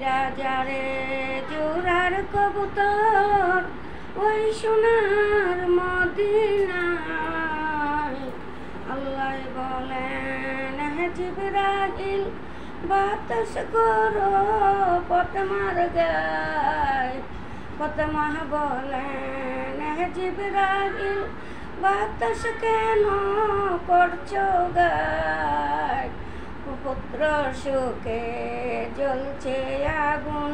রাজারে জোড়ার কবুতর ওই সোনার মদিনায়। আল্লাহ বলেন হে জিবরাইল বাতাস করো ফাতেমার গায়। ফাতেমা বলেন হে জিবরাইল বাতাস কেন করছো গায়। পুত্র সুখে জ্বলছে আগুন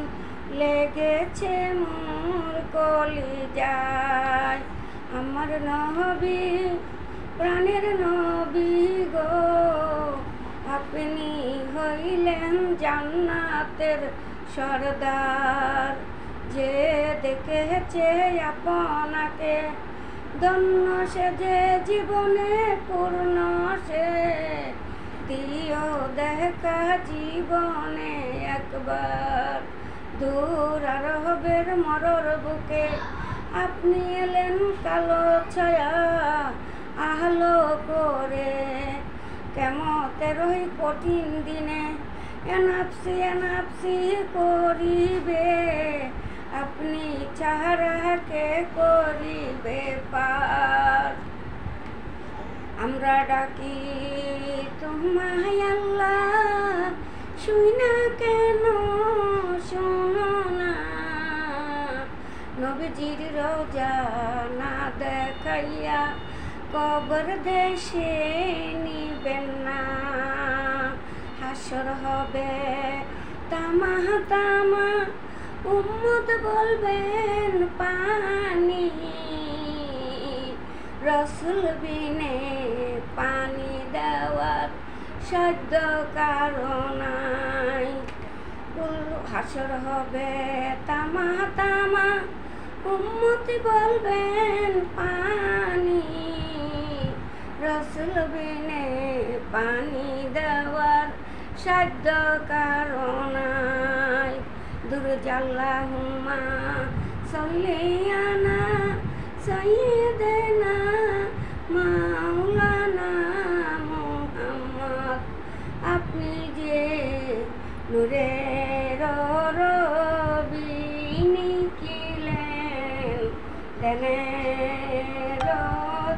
লেগেছে মোর কলিজায়। আমার নবী প্রাণের নবী গো আপনি হইলেন জান্নাতের সরদার। যে দেখেছে আপনাকে ধন্য সে যে জীবনে পূর্ণ সে দিও দেখা জীবনে একবার। দূর আরবের মরর বুকে আপনি এলেন কালো ছায়া আহলো করে। কেমতের ওই কঠিন দিনে এনাপসি এনাপসি করিবে আপনি ছাড়া কে করিবে পার। আমরা ডাকি তোমায় আল্লাহ শুই না কেন শোনো না। নবীজির রোজা না দেখাইয়া কবর দেশে নিবেন না। হাসর হবে তামা তামা উম্মত বলবেন পানি। রসুল বিনে পানি দেওয়ার সাধ্য কারণাই। হাসর হবে তামা তামা উম্মতি বলবেন পানি। রসুল বিনে পানি দেওয়ার সাধ্য কারণাই। দুরজাল্লাহুম্মা সাল্লি আলা সাইয়্যিদিনা মাওলানা মুহাম্মদ। আপনি যে নূরের রবি নিখিলেন তেনের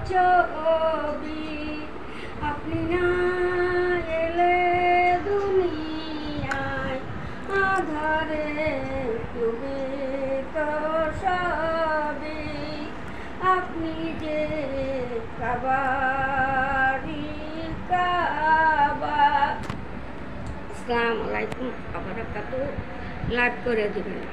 ছবি। আপনি না এলে দুনিয়ায় আধারে ডুবিত সবই। আপনি যে কাবারি কাবা। আসসালামু আলাইকুম আবার লাইক করে দিবেন।